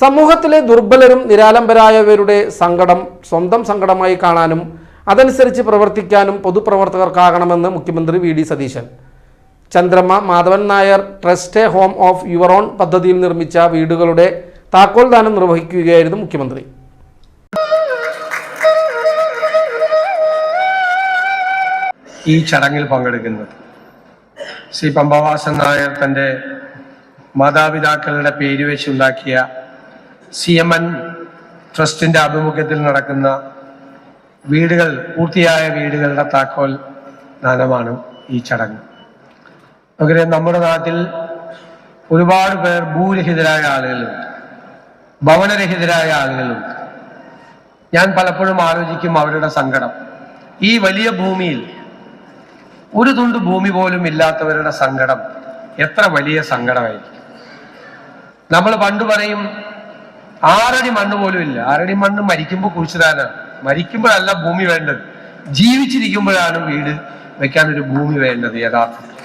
സമൂഹത്തിലെ ദുർബലരും നിരാലംബരായവരുടെ സങ്കടം സ്വന്തം സങ്കടമായി കാണാനും അതനുസരിച്ച് പ്രവർത്തിക്കാനും പൊതുപ്രവർത്തകർക്കാകണമെന്ന് മുഖ്യമന്ത്രി VD. Satheesan. Chandramma Madhavan Nair trust home of your own പദ്ധതിയിൽ നിർമ്മിച്ച വീടുകളുടെ താക്കോൽ ദാനം നിർവഹിക്കുകയായിരുന്നു മുഖ്യമന്ത്രി. ഈ ചടങ്ങിൽ പങ്കെടുക്കുന്നത് ശ്രീ പമ്പവാസൻ നായർ തൻ്റെ മാതാപിതാക്കളുടെ പേര് വെച്ചുണ്ടാക്കിയ CMN ട്രസ്റ്റിന്റെ ആഭിമുഖ്യത്തിൽ നടക്കുന്ന വീടുകൾ പൂർത്തിയായ വീടുകളുടെ താക്കോൽ ദാനമാണ് ഈ ചടങ്ങ്. നമുക്കറിയാം, നമ്മുടെ നാട്ടിൽ ഒരുപാട് പേർ ഭൂരഹിതരായ ആളുകളുണ്ട്, ഭവനരഹിതരായ ആളുകളുണ്ട്. ഞാൻ പലപ്പോഴും ആലോചിക്കും അവരുടെ സങ്കടം. ഈ വലിയ ഭൂമിയിൽ ഒരു തുണ്ട് ഭൂമി പോലും ഇല്ലാത്തവരുടെ സങ്കടം എത്ര വലിയ സങ്കടമായിരിക്കും. നമ്മൾ പണ്ട് പറയും 6 അടി മണ്ണ് പോലും ഇല്ല. 6 അടി മണ്ണ് മരിക്കുമ്പോൾ കുഴിച്ചിടാനാണ്. മരിക്കുമ്പോഴല്ല ഭൂമി വേണ്ടത്, ജീവിച്ചിരിക്കുമ്പോഴാണ് വീട് വെക്കാൻ ഒരു ഭൂമി വേണ്ടത്. യഥാർത്ഥത്തിൽ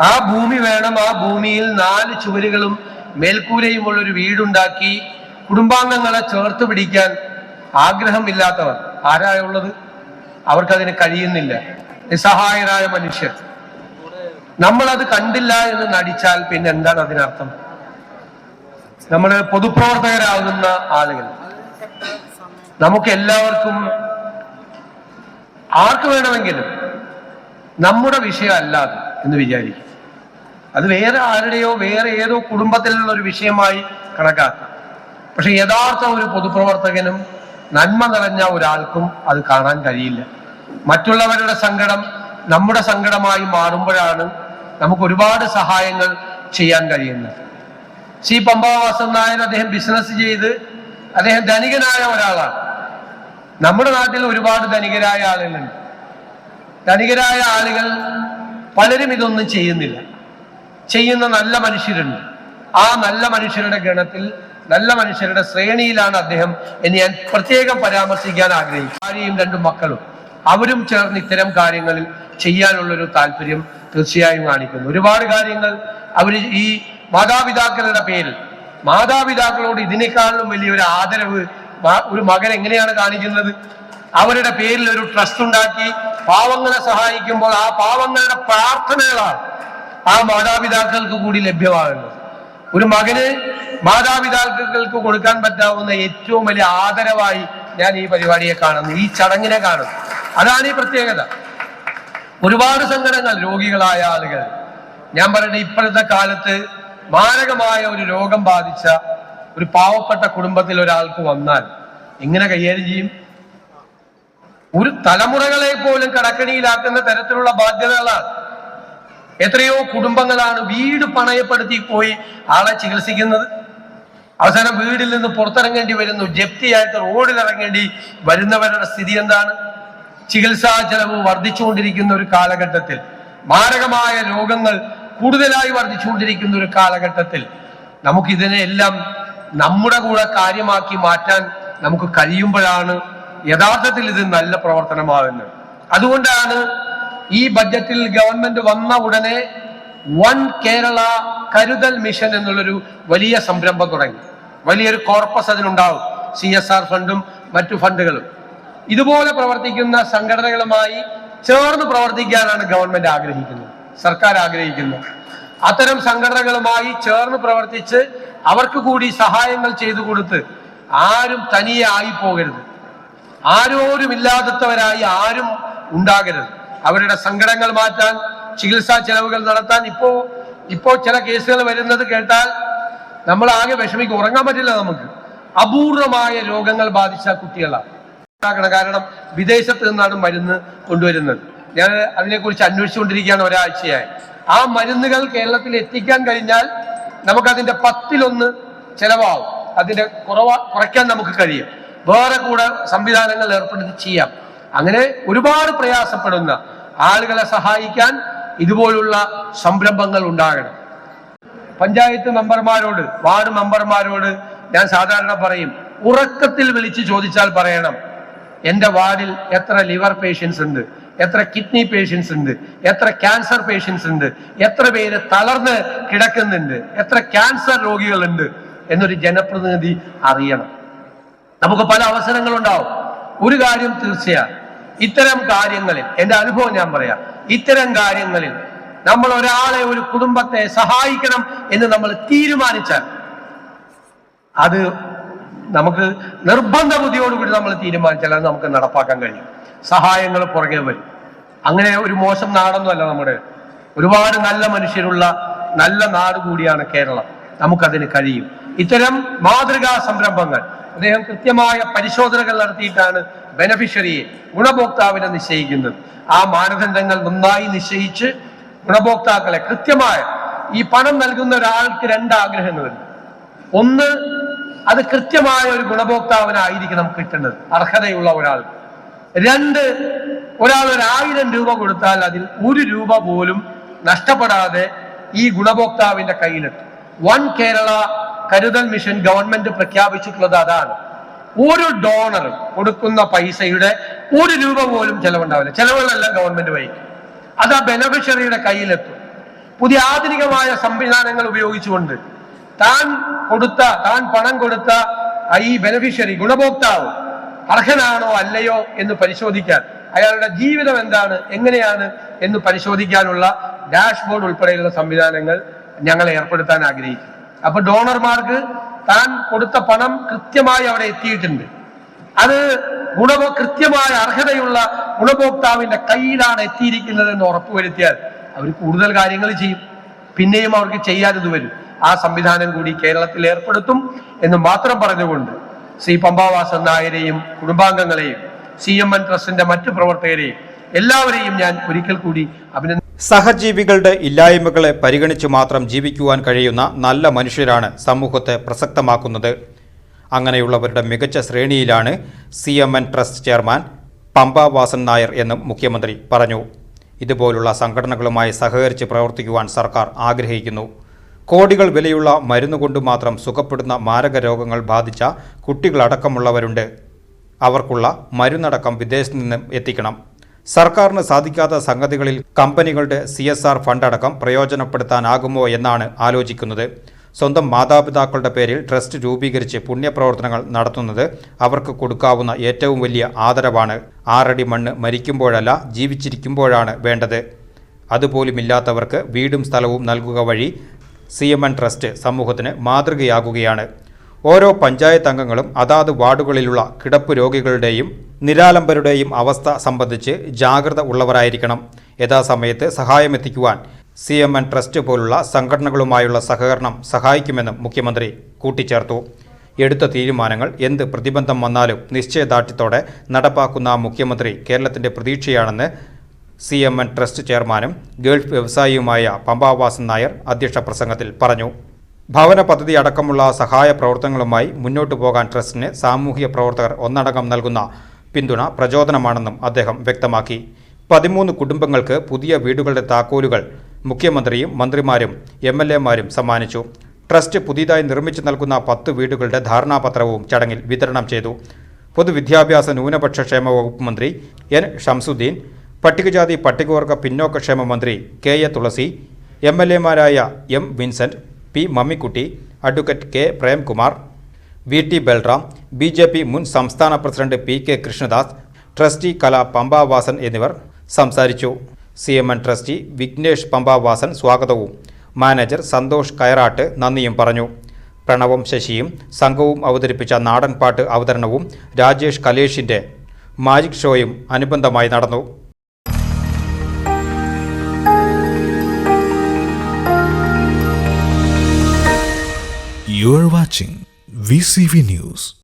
ആ ഭൂമി വേണം. ആ ഭൂമിയിൽ 4 ചുവരുകളും മേൽക്കൂരയുമുള്ള ഒരു വീടുണ്ടാക്കി കുടുംബാംഗങ്ങളെ ചേർത്ത് പിടിക്കാൻ ആഗ്രഹമില്ലാത്തവർ ആരായുള്ളത്? അവർക്കതിന് കഴിയുന്നില്ല. നിസ്സഹായരായ മനുഷ്യർ. നമ്മളത് കണ്ടില്ല എന്ന് നടിച്ചാൽ പിന്നെ എന്താണ് അതിനർത്ഥം? നമ്മൾ പൊതുപ്രവർത്തകരാകുന്ന ആളുകൾ, നമുക്ക് എല്ലാവർക്കും ആർക്ക് വേണമെങ്കിലും നമ്മുടെ വിഷയമല്ലാതെ എന്ന് വിചാരിക്കും. അത് വേറെ ആരുടെയോ വേറെ ഏതോ കുടുംബത്തിലുള്ള ഒരു വിഷയമായി കണക്കാക്കാം. പക്ഷെ യഥാർത്ഥ ഒരു പൊതുപ്രവർത്തകനും നന്മ നിറഞ്ഞ ഒരാൾക്കും അത് കാണാൻ കഴിയില്ല. മറ്റുള്ളവരുടെ സങ്കടം നമ്മുടെ സങ്കടമായി മാറുമ്പോഴാണ് നമുക്ക് ഒരുപാട് സഹായങ്ങൾ ചെയ്യാൻ കഴിയുന്നത്. ശ്രീ പമ്പവാസൻ നായർ അദ്ദേഹം ബിസിനസ് ചെയ്ത് അദ്ദേഹം ധനികനായ ഒരാളാണ്. നമ്മുടെ നാട്ടിൽ ഒരുപാട് ധനികരായ ആളുകളുണ്ട്. ധനികരായ ആളുകൾ പലരും ഇതൊന്നും ചെയ്യുന്നില്ല. ചെയ്യുന്ന നല്ല മനുഷ്യരുണ്ട്. ആ നല്ല മനുഷ്യരുടെ ഗണത്തിൽ, നല്ല മനുഷ്യരുടെ ശ്രേണിയിലാണ് അദ്ദേഹം എന്ന് ഞാൻ പ്രത്യേകം പരാമർശിക്കാൻ ആഗ്രഹിക്കും. ഭാര്യയും 2 മക്കളും അവരും ചേർന്ന് ഇത്തരം കാര്യങ്ങളിൽ ചെയ്യാനുള്ളൊരു താല്പര്യം തീർച്ചയായും കാണിക്കുന്നു. ഒരുപാട് കാര്യങ്ങൾ അവർ ഈ മാതാപിതാക്കളുടെ പേരിൽ, മാതാപിതാക്കളോട് ഇതിനേക്കാളും വലിയൊരു ആദരവ് ഒരു മകൻ എങ്ങനെയാണ് കാണിക്കുന്നത്? അവരുടെ പേരിൽ ഒരു ട്രസ്റ്റ് ഉണ്ടാക്കി പാവങ്ങളെ സഹായിക്കുമ്പോൾ ആ പാവങ്ങളുടെ പ്രാർത്ഥനകളാണ് ആ മാതാപിതാക്കൾക്ക് കൂടി ലഭ്യമാകുന്നത്. ഒരു മകന് മാതാപിതാക്കൾക്ക് കൊടുക്കാൻ പറ്റാവുന്ന ഏറ്റവും വലിയ ആദരവായി ഞാൻ ഈ പരിപാടിയെ കാണുന്നു, ഈ ചടങ്ങിനെ കാണുന്നു. അതാണ് ഈ പ്രത്യേകത. ഒരുപാട് സങ്കടങ്ങൾ, രോഗികളായ ആളുകൾ. ഞാൻ പറയട്ടെ, ഇപ്പോഴത്തെ കാലത്ത് മാരകമായ ഒരു രോഗം ബാധിച്ച ഒരു പാവപ്പെട്ട കുടുംബത്തിൽ ഒരാൾക്ക് വന്നാൽ എങ്ങനെ കൈകാര്യം ചെയ്യും? ഒരു തലമുറകളെ പോലും കടക്കണിയിലാക്കുന്ന തരത്തിലുള്ള ബാധ്യതകളാണ്. എത്രയോ കുടുംബങ്ങളാണ് വീട് പണയപ്പെടുത്തി പോയി ആളെ ചികിത്സിക്കുന്നത്. അവസാനം വീടിൽ നിന്ന് പുറത്തിറങ്ങേണ്ടി വരുന്നു, ജപ്തിയായിട്ട് റോഡിലിറങ്ങേണ്ടി വരുന്നവരുടെ സ്ഥിതി എന്താണ്? ചികിത്സാ ചെലവ് വർദ്ധിച്ചുകൊണ്ടിരിക്കുന്ന ഒരു കാലഘട്ടത്തിൽ, മാരകമായ രോഗങ്ങൾ കൂടുതലായി വർദ്ധിച്ചുകൊണ്ടിരിക്കുന്ന ഒരു കാലഘട്ടത്തിൽ നമുക്കിതിനെല്ലാം നമ്മുടെ കൂടെ കാര്യമാക്കി മാറ്റാൻ നമുക്ക് കഴിയുമ്പോഴാണ് യഥാർത്ഥത്തിൽ ഇത് നല്ല പ്രവർത്തനമാകുന്നത്. അതുകൊണ്ടാണ് ഈ ബഡ്ജറ്റിൽ ഗവൺമെന്റ് വന്ന ഉടനെ വൺ കേരള കരുതൽ മിഷൻ എന്നുള്ളൊരു വലിയ സംരംഭം തുടങ്ങി. വലിയൊരു കോർപ്പസ് അതിനുണ്ടാവും, CSR ഫണ്ടും മറ്റു ഫണ്ടുകളും. ഇതുപോലെ പ്രവർത്തിക്കുന്ന സംഘടനകളുമായി ചേർന്ന് പ്രവർത്തിക്കാനാണ് ഗവൺമെന്റ് ആഗ്രഹിക്കുന്നത്, സർക്കാർ ആഗ്രഹിക്കുന്നത്. അത്തരം സംഘടനകളുമായി ചേർന്ന് പ്രവർത്തിച്ച് അവർക്ക് കൂടി സഹായങ്ങൾ ചെയ്തു കൊടുത്ത് ആരും തനിയെ ആയി പോകരുത്, ആരോരുമില്ലാത്തവരായി ആരും ഉണ്ടാകരുത്. അവരുടെ സങ്കടങ്ങൾ മാറ്റാൻ, ചികിത്സാ ചെലവുകൾ നടത്താൻ ഇപ്പോ ചില കേസുകൾ വരുന്നത് കേട്ടാൽ നമ്മൾ ആകെ വിഷമിക്കും. ഉറങ്ങാൻ പറ്റില്ല നമുക്ക്. അപൂർവമായ രോഗങ്ങൾ ബാധിച്ച കുട്ടികളാണ്. കാരണം വിദേശത്ത് നിന്നാണ് മരുന്ന് കൊണ്ടുവരുന്നത്. ഞാൻ അതിനെക്കുറിച്ച് അന്വേഷിച്ചുകൊണ്ടിരിക്കുകയാണ് ഒരാഴ്ചയായി. ആ മരുന്നുകൾ കേരളത്തിൽ എത്തിക്കാൻ കഴിഞ്ഞാൽ നമുക്കതിന്റെ 10-1 ചെലവാകും. അതിന്റെ കുറയ്ക്കാൻ നമുക്ക് കഴിയും. വേറെ കൂടെ സംവിധാനങ്ങൾ ഏർപ്പെടുത്തി ചെയ്യാം. അങ്ങനെ ഒരുപാട് പ്രയാസപ്പെടുന്ന ആളുകളെ സഹായിക്കാൻ ഇതുപോലുള്ള സംരംഭങ്ങൾ ഉണ്ടാകണം. പഞ്ചായത്ത് മെമ്പർമാരോട്, വാർഡ് മെമ്പർമാരോട് ഞാൻ സാധാരണ പറയും, ഉറക്കത്തിൽ വിളിച്ച് ചോദിച്ചാൽ പറയണം, എന്റെ വാർഡിൽ എത്ര ലിവർ പേഷ്യൻസ് ഉണ്ട്, എത്ര കിഡ്നി പേഷ്യൻസ് ഉണ്ട്, എത്ര ക്യാൻസർ പേഷ്യൻസ് ഉണ്ട്, എത്ര പേര് തളർന്ന് കിടക്കുന്നുണ്ട്, എത്ര ക്യാൻസർ രോഗികളുണ്ട് എന്നൊരു ജനപ്രതിനിധി അറിയണം. നമുക്ക് പല അവസരങ്ങളുണ്ടാവും. ഒരു കാര്യം തീർച്ചയാണ്, ഇത്തരം കാര്യങ്ങളിൽ എൻ്റെ അനുഭവം ഞാൻ പറയാം, ഇത്തരം കാര്യങ്ങളിൽ നമ്മൾ ഒരാളെ, ഒരു കുടുംബത്തെ സഹായിക്കണം എന്ന് നമ്മൾ തീരുമാനിച്ചാൽ അത് നമുക്ക് നിർബന്ധ ബുദ്ധിയോടുകൂടി നമ്മൾ തീരുമാനിച്ചാൽ അത് നമുക്ക് നടപ്പാക്കാൻ കഴിയും. സഹായങ്ങൾ പുറകെ വരും. അങ്ങനെ ഒരു മോശം നാടൊന്നുമല്ല നമ്മുടെ, ഒരുപാട് നല്ല മനുഷ്യരുള്ള നല്ല നാട് കൂടിയാണ് കേരളം. നമുക്കതിന് കഴിയും. ഇത്തരം മാതൃകാ സംരംഭങ്ങൾ അദ്ദേഹം കൃത്യമായ പരിശോധനകൾ നടത്തിയിട്ടാണ് ബെനഫിഷ്യറിയെ, ഗുണഭോക്താവിനെ നിശ്ചയിക്കുന്നത്. ആ മാനദണ്ഡങ്ങൾ നന്നായി നിശ്ചയിച്ച് ഗുണഭോക്താക്കളെ കൃത്യമായ, ഈ പണം നൽകുന്ന ഒരാൾക്ക് രണ്ട് ആഗ്രഹങ്ങളുണ്ട്. ഒന്ന്, അത് കൃത്യമായ ഒരു ഗുണഭോക്താവിനായിരിക്കണം കിട്ടേണ്ടത്, അർഹതയുള്ള ഒരാൾ. രണ്ട്, ഒരാൾ 1000 രൂപ കൊടുത്താൽ അതിൽ 1 രൂപ പോലും നഷ്ടപ്പെടാതെ ഈ ഗുണഭോക്താവിന്റെ കയ്യിലെത്തും. വൺ കേരള കരുതൽ മിഷൻ ഗവൺമെന്റ് പ്രഖ്യാപിച്ചിട്ടുള്ളത് അതാണ്. ഒരു ഡോണർ കൊടുക്കുന്ന പൈസയുടെ 1 രൂപ പോലും ചെലവുണ്ടാവില്ല. ചെലവുകളെല്ലാം ഗവൺമെന്റ് വഹിക്കും. അത് ആ ബെനഫിഷ്യറിയുടെ കയ്യിലെത്തും. പുതിയ ആധുനികമായ സംവിധാനങ്ങൾ ഉപയോഗിച്ചുകൊണ്ട് താൻ പണം കൊടുത്ത ഈ ബെനഫിഷ്യറി, ഗുണഭോക്താവ് അർഹനാണോ അല്ലയോ എന്ന് പരിശോധിക്കാൻ, അയാളുടെ ജീവിതം എന്താണ്, എങ്ങനെയാണ് എന്ന് പരിശോധിക്കാനുള്ള ഡാഷ്ബോർഡ് ഉൾപ്പെടെയുള്ള സംവിധാനങ്ങൾ ഞങ്ങൾ ഏർപ്പെടുത്താൻ ആഗ്രഹിക്കും. അപ്പൊ ഡോണർമാർക്ക് താൻ കൊടുത്ത പണം കൃത്യമായി അവിടെ എത്തിയിട്ടുണ്ട്, അത് കൃത്യമായ അർഹതയുള്ള ഗുണഭോക്താവിന്റെ കയ്യിലാണ് എത്തിയിരിക്കുന്നത് എന്ന് ഉറപ്പുവരുത്തിയാൽ അവർ കൂടുതൽ കാര്യങ്ങൾ ചെയ്യും. പിന്നെയും അവർക്ക് ചെയ്യാതെ വരും. ആ സംവിധാനം കൂടി കേരളത്തിൽ ഏർപ്പെടുത്തും എന്ന് മാത്രം പറഞ്ഞുകൊണ്ട് ശ്രീ പമ്പാവാസൻ നായരെയും കുടുംബാംഗങ്ങളെയും CMN ട്രസ്റ്റിന്റെ മറ്റു പ്രവർത്തകരെയും എല്ലാവരെയും ഞാൻ ഒരിക്കൽ കൂടി അഭിനന്ദിക്കുന്നു. സഹജീവികളുടെ ഇല്ലായ്മകളെ പരിഗണിച്ചു മാത്രം ജീവിക്കുവാൻ കഴിയുന്ന നല്ല മനുഷ്യരാണ് സമൂഹത്തെ പ്രസക്തമാക്കുന്നത്. അങ്ങനെയുള്ളവരുടെ മികച്ച ശ്രേണിയിലാണ് CMN trust chairman Pampavasan Nair എന്നും മുഖ്യമന്ത്രി പറഞ്ഞു. ഇതുപോലുള്ള സംഘടനകളുമായി സഹകരിച്ച് പ്രവർത്തിക്കുവാൻ സർക്കാർ ആഗ്രഹിക്കുന്നു. കോടികൾ വിലയുള്ള മരുന്നുകൊണ്ട് മാത്രം സുഖപ്പെടുന്ന മാരക രോഗങ്ങൾ ബാധിച്ച കുട്ടികളടക്കമുള്ളവരുണ്ട്. അവർക്കുള്ള മരുന്നടക്കം വിദേശത്തു നിന്നും എത്തിക്കണം. സർക്കാരിന് സാധിക്കാത്ത സംഗതികളിൽ കമ്പനികളുടെ CSR ഫണ്ടടക്കം പ്രയോജനപ്പെടുത്താനാകുമോ എന്നാണ് ആലോചിക്കുന്നത്. സ്വന്തം മാതാപിതാക്കളുടെ പേരിൽ ട്രസ്റ്റ് രൂപീകരിച്ച് പുണ്യപ്രവർത്തനങ്ങൾ നടത്തുന്നത് അവർക്ക് കൊടുക്കാവുന്ന ഏറ്റവും വലിയ ആദരവാണ്. 6 അടി മണ്ണ് മരിക്കുമ്പോഴല്ല, ജീവിച്ചിരിക്കുമ്പോഴാണ് വേണ്ടത്. അതുപോലുമില്ലാത്തവർക്ക് വീടും സ്ഥലവും നൽകുക വഴി CMN ട്രസ്റ്റ് സമൂഹത്തിന് മാതൃകയാകുകയാണ്. ഓരോ പഞ്ചായത്ത് അംഗങ്ങളും അതാത് വാർഡുകളിലുള്ള കിടപ്പ് രോഗികളുടെയും നിരാലംബരുടെയും അവസ്ഥ സംബന്ധിച്ച് ജാഗ്രത ഉള്ളവരായിരിക്കണം. യഥാസമയത്ത് സഹായമെത്തിക്കുവാൻ CMN ട്രസ്റ്റ് പോലുള്ള സംഘടനകളുമായുള്ള സഹകരണം സഹായിക്കുമെന്നും മുഖ്യമന്ത്രി കൂട്ടിച്ചേർത്തു. എടുത്ത തീരുമാനങ്ങൾ എന്ത് പ്രതിബന്ധം വന്നാലും നിശ്ചയദാർഢ്യത്തോടെ നടപ്പാക്കുന്ന മുഖ്യമന്ത്രി കേരളത്തിൻ്റെ പ്രതീക്ഷയാണെന്ന് CMN ട്രസ്റ്റ് ചെയർമാനും ഗൾഫ് വ്യവസായിയുമായ പമ്പാവാസൻ നായർ അധ്യക്ഷ പ്രസംഗത്തിൽ പറഞ്ഞു. ഭവന പദ്ധതി അടക്കമുള്ള സഹായ പ്രവർത്തനങ്ങളുമായി മുന്നോട്ടു പോകാൻ ട്രസ്റ്റിന് സാമൂഹിക പ്രവർത്തകർ ഒന്നടങ്കം നൽകുന്ന പിന്തുണ പ്രചോദനമാണെന്നും അദ്ദേഹം വ്യക്തമാക്കി. 13 കുടുംബങ്ങൾക്ക് പുതിയ വീടുകളുടെ താക്കോലുകൾ മുഖ്യമന്ത്രിയും മന്ത്രിമാരും MLAമാരും സമ്മാനിച്ചു. ട്രസ്റ്റ് പുതിയതായി നിർമ്മിച്ചു നൽകുന്ന 10 വീടുകളുടെ ധാരണാപത്രവും ചടങ്ങിൽ വിതരണം ചെയ്തു. പൊതുവിദ്യാഭ്യാസ ന്യൂനപക്ഷ ക്ഷേമ വകുപ്പ് മന്ത്രി N. ഷംസുദ്ദീൻ, പട്ടികജാതി പട്ടികവർഗ പിന്നോക്കക്ഷേമ മന്ത്രി KA തുളസി, MLAമാരായ M. Vincent, P. Mammikutty, advocate K. Premkumar, VT Balram, BJP മുൻ സംസ്ഥാന പ്രസിഡന്റ് PK കൃഷ്ണദാസ്, ട്രസ്റ്റി കല പമ്പാവാസൻ എന്നിവർ സംസാരിച്ചു. CMN ട്രസ്റ്റി വിഘ്നേഷ് പമ്പാവാസൻ സ്വാഗതവും മാനേജർ സന്തോഷ് കയറാട്ട് നന്ദിയും പറഞ്ഞു. പ്രണവും ശശിയും സംഘവും അവതരിപ്പിച്ച നാടൻപാട്ട് അവതരണവും രാജേഷ് കലേഷിൻ്റെ മാജിക് ഷോയും അനുബന്ധമായി നടന്നു. You are watching VCV News.